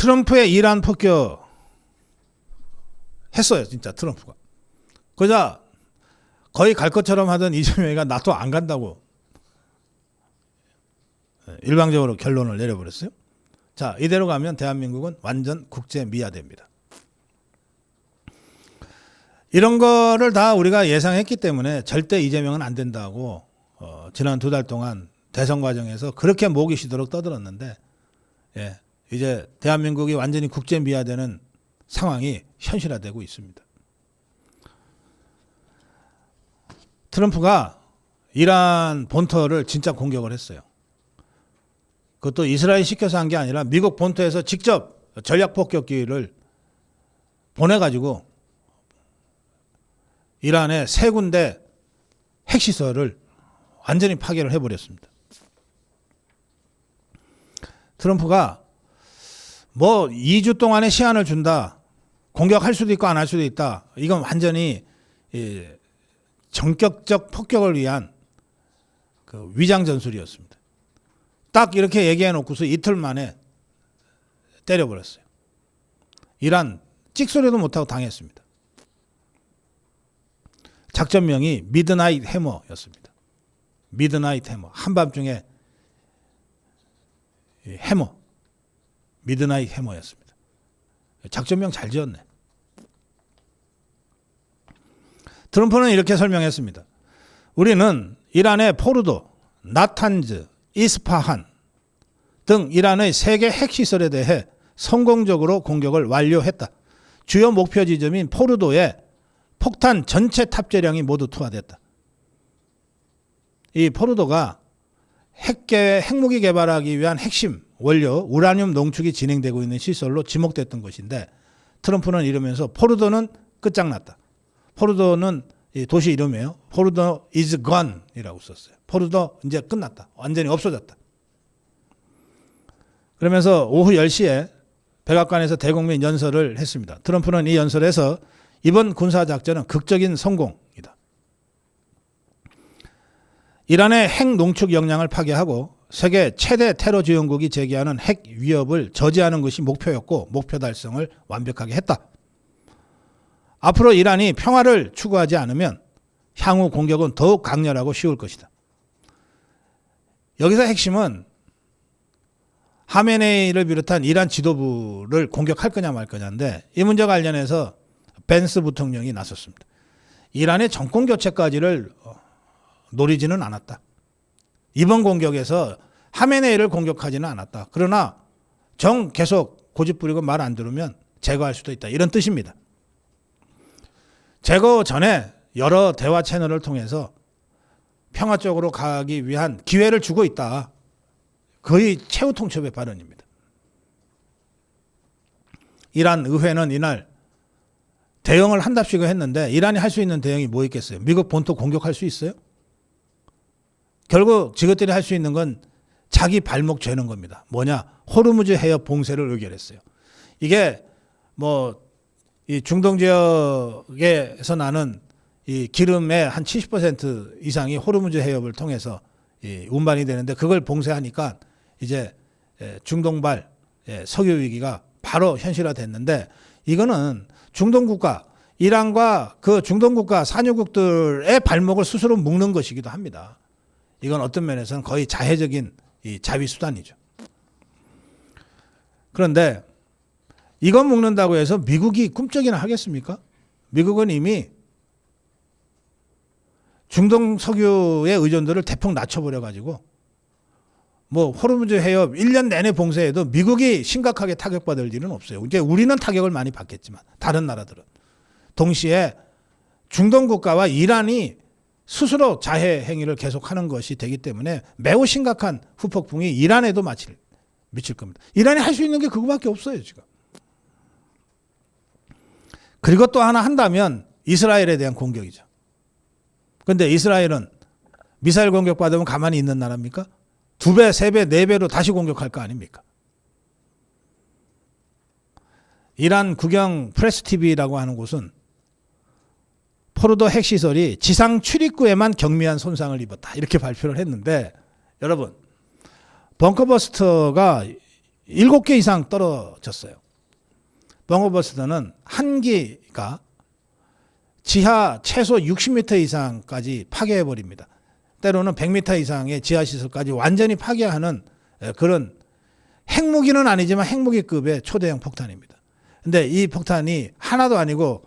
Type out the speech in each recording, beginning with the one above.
트럼프의 이란 폭격 했어요, 진짜 트럼프가. 그러자 거의 갈 것처럼 하던 이재명이가 나토 안 간다고 일방적으로 결론을 내려버렸어요. 자, 이대로 가면 대한민국은 완전 국제 미아됩니다. 이런 거를 다 우리가 예상했기 때문에 절대 이재명은 안 된다고 지난 2달 동안 대선 과정에서 그렇게 목이 쉬도록 떠들었는데, 예, 이제 대한민국이 완전히 국제 미아되는 상황이 현실화되고 있습니다. 트럼프가 이란 본토를 진짜 공격을 했어요. 그것도 이스라엘 시켜서 한 게 아니라 미국 본토에서 직접 전략 폭격기를 보내가지고 이란의 3군데 핵시설을 완전히 파괴를 해버렸습니다. 트럼프가 뭐 2주 동안의 시한을 준다, 공격할 수도 있고 안 할 수도 있다, 이건 완전히 전격적 폭격을 위한 그 위장 전술이었습니다. 딱 이렇게 얘기해 놓고서 이틀 만에 때려버렸어요. 이란 찍소리도 못하고 당했습니다. 작전명이 미드나잇 해머였습니다. 미드나잇 해머. 한밤중에 해머. 미드나잇 해머였습니다. 작전명 잘 지었네. 트럼프는 이렇게 설명했습니다. 우리는 이란의 포르도, 나탄즈, 이스파한 등 이란의 3개 핵시설에 대해 성공적으로 공격을 완료했다. 주요 목표 지점인 포르도에 폭탄 전체 탑재량이 모두 투하됐다. 이 포르도가 핵무기 개발하기 위한 핵심 원료 우라늄 농축이 진행되고 있는 시설로 지목됐던 것인데, 트럼프는 이러면서 포르도는 끝장났다. 포르도는 도시 이름이에요. 포르도 is gone 이라고 썼어요. 포르도 이제 끝났다. 완전히 없어졌다. 그러면서 오후 10시에 백악관에서 대국민 연설을 했습니다. 트럼프는 이 연설에서 이번 군사작전은 극적인 성공이다. 이란의 핵 농축 역량을 파괴하고 세계 최대 테러 지원국이 제기하는 핵 위협을 저지하는 것이 목표였고, 목표 달성을 완벽하게 했다. 앞으로 이란이 평화를 추구하지 않으면 향후 공격은 더욱 강렬하고 쉬울 것이다. 여기서 핵심은 하메네이를 비롯한 이란 지도부를 공격할 거냐 말 거냐인데, 이 문제와 관련해서 벤스 부통령이 나섰습니다. 이란의 정권 교체까지를 노리지는 않았다. 이번 공격에서 하메네이를 공격하지는 않았다. 그러나 계속 고집 부리고 말 안 들으면 제거할 수도 있다. 이런 뜻입니다. 제거 전에 여러 대화 채널을 통해서 평화 쪽으로 가기 위한 기회를 주고 있다. 거의 최후 통첩의 발언입니다. 이란 의회는 이날 대응을 한답시고 했는데, 이란이 할 수 있는 대응이 뭐 있겠어요? 미국 본토 공격할 수 있어요? 결국 저것들이 할 수 있는 건 자기 발목 죄는 겁니다. 뭐냐? 호르무즈 해협 봉쇄를 의결했어요. 이게 이 중동 지역에서 나는 이 기름의 한 70% 이상이 호르무즈 해협을 통해서 운반이 되는데, 그걸 봉쇄하니까 이제 중동발 석유 위기가 바로 현실화됐는데, 이거는 중동 국가, 이란과 그 중동 국가 산유국들의 발목을 스스로 묶는 것이기도 합니다. 이건 어떤 면에서는 거의 자해적인 자위 수단이죠. 그런데 이건 묶는다고 해서 미국이 꿈쩍이나 하겠습니까? 미국은 이미 중동 석유의 의존도를 대폭 낮춰버려가지고 호르무즈 해협 1년 내내 봉쇄해도 미국이 심각하게 타격받을 일은 없어요. 이제 우리는 타격을 많이 받겠지만 다른 나라들은. 동시에 중동 국가와 이란이 스스로 자해 행위를 계속하는 것이 되기 때문에 매우 심각한 후폭풍이 이란에도 미칠 겁니다. 이란이 할 수 있는 게 그거밖에 없어요, 지금. 그리고 또 하나 한다면 이스라엘에 대한 공격이죠. 그런데 이스라엘은 미사일 공격받으면 가만히 있는 나라입니까? 2배, 3배, 4배로 다시 공격할 거 아닙니까? 이란 국영 프레스TV라고 하는 곳은 포르도 핵시설이 지상 출입구에만 경미한 손상을 입었다, 이렇게 발표를 했는데, 여러분, 벙커버스터가 7개 이상 떨어졌어요. 벙커버스터는 한 기가 지하 최소 60m 이상까지 파괴해버립니다. 때로는 100m 이상의 지하시설까지 완전히 파괴하는 그런 핵무기는 아니지만 핵무기급의 초대형 폭탄입니다. 근데 이 폭탄이 하나도 아니고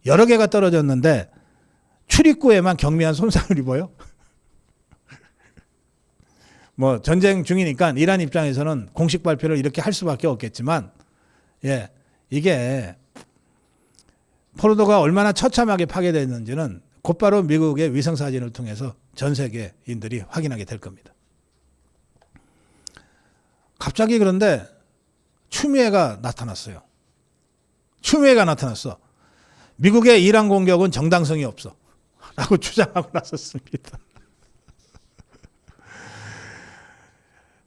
여러 개가 떨어졌는데 출입구에만 경미한 손상을 입어요. 뭐 전쟁 중이니까 이란 입장에서는 공식 발표를 이렇게 할 수밖에 없겠지만, 예, 이게 포르도가 얼마나 처참하게 파괴됐는지는 곧바로 미국의 위성사진을 통해서 전 세계인들이 확인하게 될 겁니다. 갑자기 그런데 추미애가 나타났어요. 추미애가 나타났어. 미국의 이란 공격은 정당성이 없어 라고 주장하고 나섰습니다.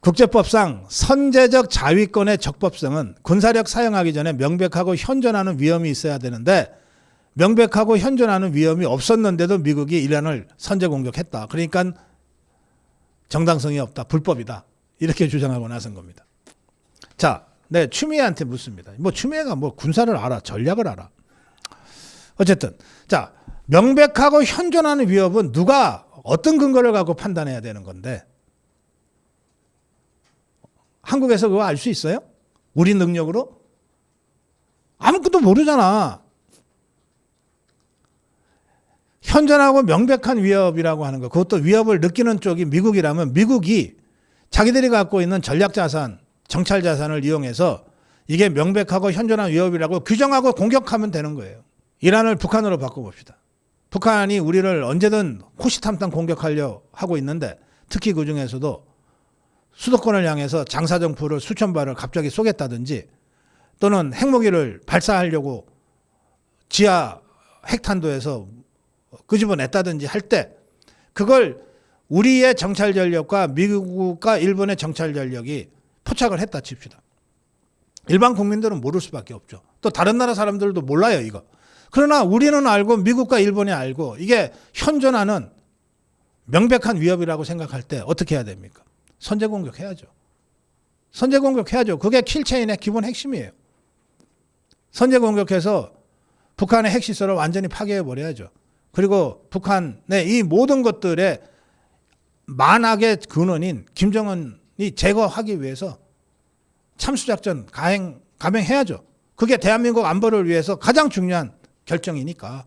국제법상 선제적 자위권의 적법성은 군사력 사용하기 전에 명백하고 현존하는 위험이 있어야 되는데 명백하고 현존하는 위험이 없었는데도 미국이 이란을 선제 공격했다. 그러니까 정당성이 없다. 불법이다. 이렇게 주장하고 나선 겁니다. 자, 네, 추미애한테 묻습니다. 뭐 추미애가 뭐 군사를 알아, 전략을 알아. 어쨌든 자, 명백하고 현존하는 위협은 누가 어떤 근거를 갖고 판단해야 되는 건데 한국에서 그거 알 수 있어요? 우리 능력으로? 아무것도 모르잖아. 현존하고 명백한 위협이라고 하는 거, 그것도 위협을 느끼는 쪽이 미국이라면 미국이 자기들이 갖고 있는 전략자산, 정찰자산을 이용해서 이게 명백하고 현존한 위협이라고 규정하고 공격하면 되는 거예요. 이란을 북한으로 바꿔봅시다. 북한이 우리를 언제든 호시탐탐 공격하려 하고 있는데 특히 그중에서도 수도권을 향해서 장사정포를 수천 발을 갑자기 쏘겠다든지 또는 핵무기를 발사하려고 지하 핵탄도에서 끄집어냈다든지 할 때 그걸 우리의 정찰 전력과 미국과 일본의 정찰 전력이 포착을 했다 칩시다. 일반 국민들은 모를 수밖에 없죠. 또 다른 나라 사람들도 몰라요, 이거. 그러나 우리는 알고 미국과 일본이 알고 이게 현존하는 명백한 위협이라고 생각할 때 어떻게 해야 됩니까? 선제 공격해야죠. 선제 공격해야죠. 그게 킬체인의 기본 핵심이에요. 선제 공격해서 북한의 핵시설을 완전히 파괴해버려야죠. 그리고 북한의 이 모든 것들의 만악의 근원인 김정은이 제거하기 위해서 참수작전 감행해야죠. 그게 대한민국 안보를 위해서 가장 중요한 결정이니까.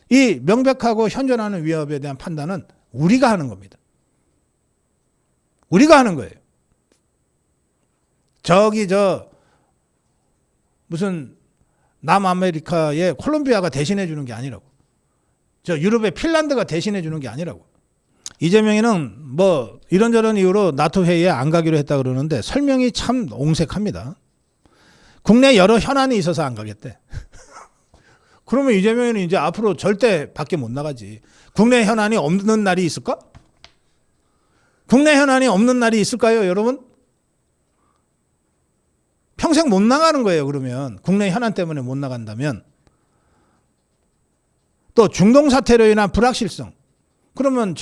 이 명백하고 현존하는 위협에 대한 판단은 우리가 하는 겁니다. 우리가 하는 거예요. 무슨 남아메리카의 콜롬비아가 대신해 주는 게 아니라고. 유럽의 핀란드가 대신해 주는 게 아니라고. 이재명이는 뭐 이런저런 이유로 나토 회의에 안 가기로 했다 그러는데 설명이 참 옹색합니다. 국내 여러 현안이 있어서 안 가겠대. 그러면 이재명이는 이제 앞으로 절대 밖에 못 나가지. 국내 현안이 없는 날이 있을까? 국내 현안이 없는 날이 있을까요, 여러분? 평생 못 나가는 거예요, 그러면. 국내 현안 때문에 못 나간다면. 또 중동 사태로 인한 불확실성. 그러면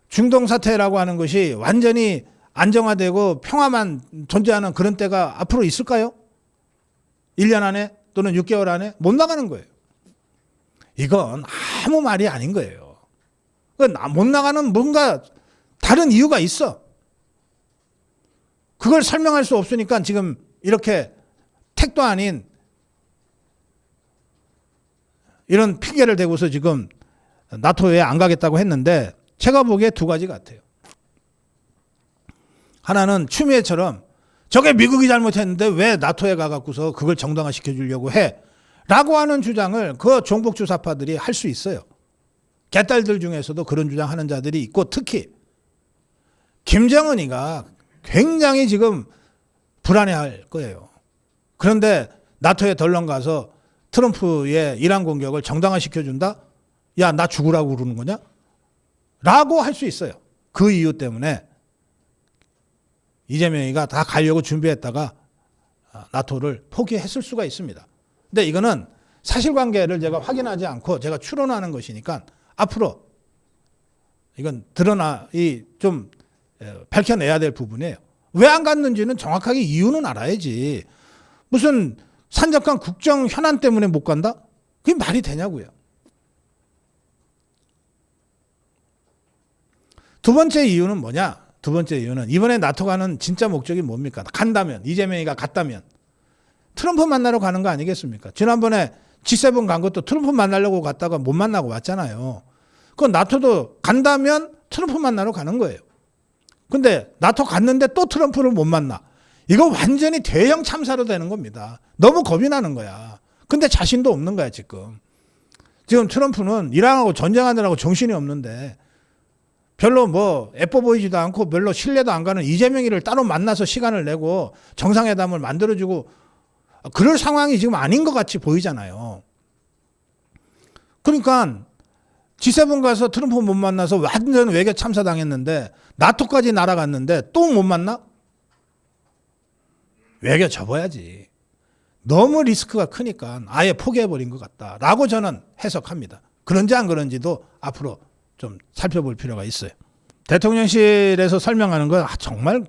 중동 사태라고 하는 것이 완전히 안정화되고 평화만 존재하는 그런 때가 앞으로 있을까요? 1년 안에 또는 6개월 안에 못 나가는 거예요. 이건 아무 말이 아닌 거예요. 못 나가는 뭔가 다른 이유가 있어. 그걸 설명할 수 없으니까 지금 이렇게 택도 아닌 이런 핑계를 대고서 지금 나토에 안 가겠다고 했는데 제가 보기에 두 가지 같아요. 하나는 추미애처럼 저게 미국이 잘못했는데 왜 나토에 가갖고서 그걸 정당화 시켜주려고 해? 라고 하는 주장을 그 종북주사파들이 할 수 있어요. 개딸들 중에서도 그런 주장하는 자들이 있고 특히 김정은이가 굉장히 지금 불안해할 거예요. 그런데 나토에 덜렁 가서 트럼프의 이란 공격을 정당화 시켜준다? 야, 나 죽으라고 그러는 거냐? 라고 할 수 있어요. 그 이유 때문에 이재명이가 다 가려고 준비했다가 나토를 포기했을 수가 있습니다. 근데 이거는 사실관계를 제가 확인하지 않고 제가 추론하는 것이니까 앞으로 이건 좀 밝혀내야 될 부분이에요. 왜 안 갔는지는 정확하게 이유는 알아야지. 무슨 산적한 국정 현안 때문에 못 간다? 그게 말이 되냐고요. 두 번째 이유는 뭐냐? 두 번째 이유는 이번에 나토 가는 진짜 목적이 뭡니까? 간다면, 이재명이가 갔다면 트럼프 만나러 가는 거 아니겠습니까? 지난번에 G7 간 것도 트럼프 만나려고 갔다가 못 만나고 왔잖아요. 그건 나토도 간다면 트럼프 만나러 가는 거예요. 근데 나토 갔는데 또 트럼프를 못 만나. 이거 완전히 대형 참사로 되는 겁니다. 너무 겁이 나는 거야. 근데 자신도 없는 거야, 지금. 지금 트럼프는 이란하고 전쟁하느라고 정신이 없는데 별로 뭐 예뻐 보이지도 않고 별로 신뢰도 안 가는 이재명이를 따로 만나서 시간을 내고 정상회담을 만들어주고 그럴 상황이 지금 아닌 것 같이 보이잖아요. 그러니까 G7 가서 트럼프 못 만나서 완전 외교 참사 당했는데 나토까지 날아갔는데 또 못 만나? 외교 접어야지. 너무 리스크가 크니까 아예 포기해버린 것 같다라고 저는 해석합니다. 그런지 안 그런지도 앞으로 좀 살펴볼 필요가 있어요. 대통령실에서 설명하는 건 정말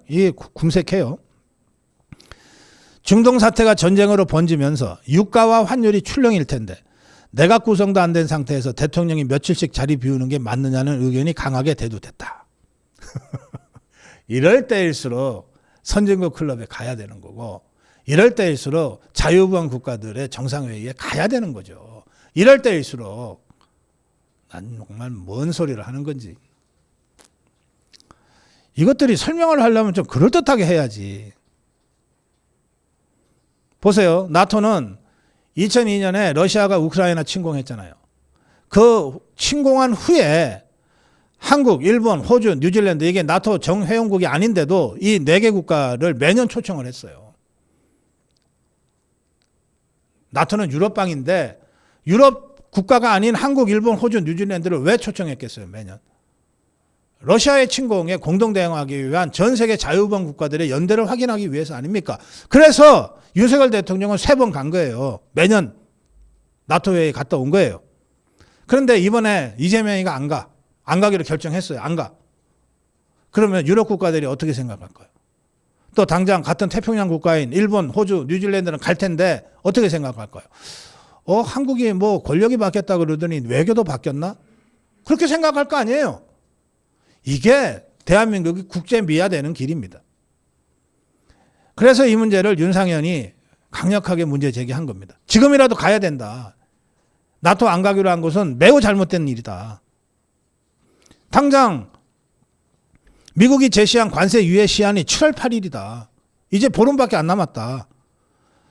궁색해요. 중동 사태가 전쟁으로 번지면서 유가와 환율이 출렁일 텐데 내각 구성도 안 된 상태에서 대통령이 며칠씩 자리 비우는 게 맞느냐는 의견이 강하게 대두됐다. 이럴 때일수록 선진국 클럽에 가야 되는 거고 이럴 때일수록 자유우방 국가들의 정상회의에 가야 되는 거죠. 이럴 때일수록 난 정말 뭔 소리를 하는 건지. 이것들이 설명을 하려면 좀 그럴듯하게 해야지. 보세요. 나토는 2002년에 러시아가 우크라이나 침공했잖아요. 그 침공한 후에 한국, 일본, 호주, 뉴질랜드 이게 나토 정회원국이 아닌데도 이 4개 국가를 매년 초청을 했어요. 나토는 유럽방인데 유럽 국가가 아닌 한국, 일본, 호주, 뉴질랜드를 왜 초청했겠어요, 매년? 러시아의 침공에 공동 대응하기 위한 전 세계 자유우방 국가들의 연대를 확인하기 위해서 아닙니까? 그래서 윤석열 대통령은 3번 간 거예요. 매년 나토 회의에 갔다 온 거예요. 그런데 이번에 이재명이가 안 가. 안 가기로 결정했어요. 안 가. 그러면 유럽 국가들이 어떻게 생각할 거예요? 또 당장 같은 태평양 국가인 일본, 호주, 뉴질랜드는 갈 텐데 어떻게 생각할 거예요? 한국이 뭐 권력이 바뀌었다 그러더니 외교도 바뀌었나? 그렇게 생각할 거 아니에요. 이게 대한민국이 국제 미화되는 길입니다. 그래서 이 문제를 윤상현이 강력하게 문제 제기한 겁니다. 지금이라도 가야 된다. 나토 안 가기로 한 것은 매우 잘못된 일이다. 당장 미국이 제시한 관세 유예 시한이 7월 8일이다. 이제 보름밖에 안 남았다.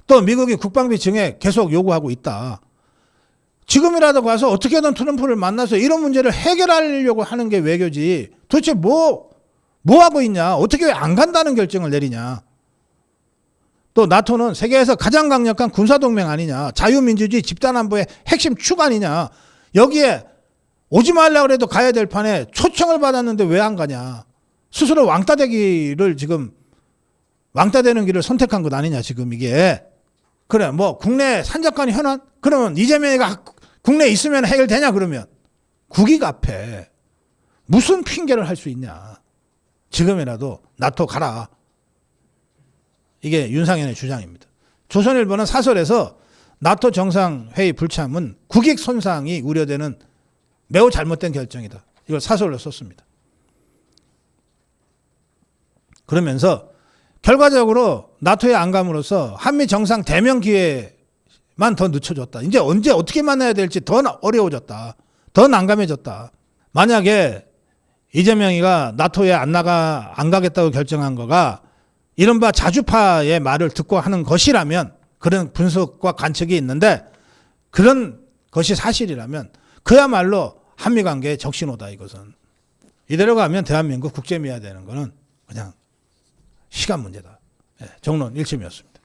또 미국이 국방비 증액 계속 요구하고 있다. 지금이라도 가서 어떻게든 트럼프를 만나서 이런 문제를 해결하려고 하는 게 외교지. 도대체 뭐 하고 있냐? 어떻게 왜 안 간다는 결정을 내리냐? 또 나토는 세계에서 가장 강력한 군사동맹 아니냐? 자유민주주의 집단안보의 핵심 축 아니냐? 여기에 오지 말라고 해도 가야 될 판에 초청을 받았는데 왜 안 가냐? 스스로 왕따되는 길을 선택한 것 아니냐 지금 이게. 그래 뭐 국내 산적한 현안? 그러면 이재명이가 국내에 있으면 해결되냐 그러면. 국익 앞에 무슨 핑계를 할 수 있냐. 지금이라도 나토 가라. 이게 윤상현의 주장입니다. 조선일보는 사설에서 나토 정상회의 불참은 국익 손상이 우려되는 매우 잘못된 결정이다. 이걸 사설로 썼습니다. 그러면서 결과적으로 나토에 안 감으로써 한미 정상 대면 기회만 더 늦춰졌다. 이제 언제 어떻게 만나야 될지 더 어려워졌다. 더 난감해졌다. 만약에 이재명이가 나토에 안 가겠다고 결정한 거가 이른바 자주파의 말을 듣고 하는 것이라면 그런 분석과 관측이 있는데 그런 것이 사실이라면 그야말로 한미관계의 적신호다 이것은. 이대로 가면 대한민국 국제미화되는 거는 그냥 시간 문제다. 정론 1침이었습니다.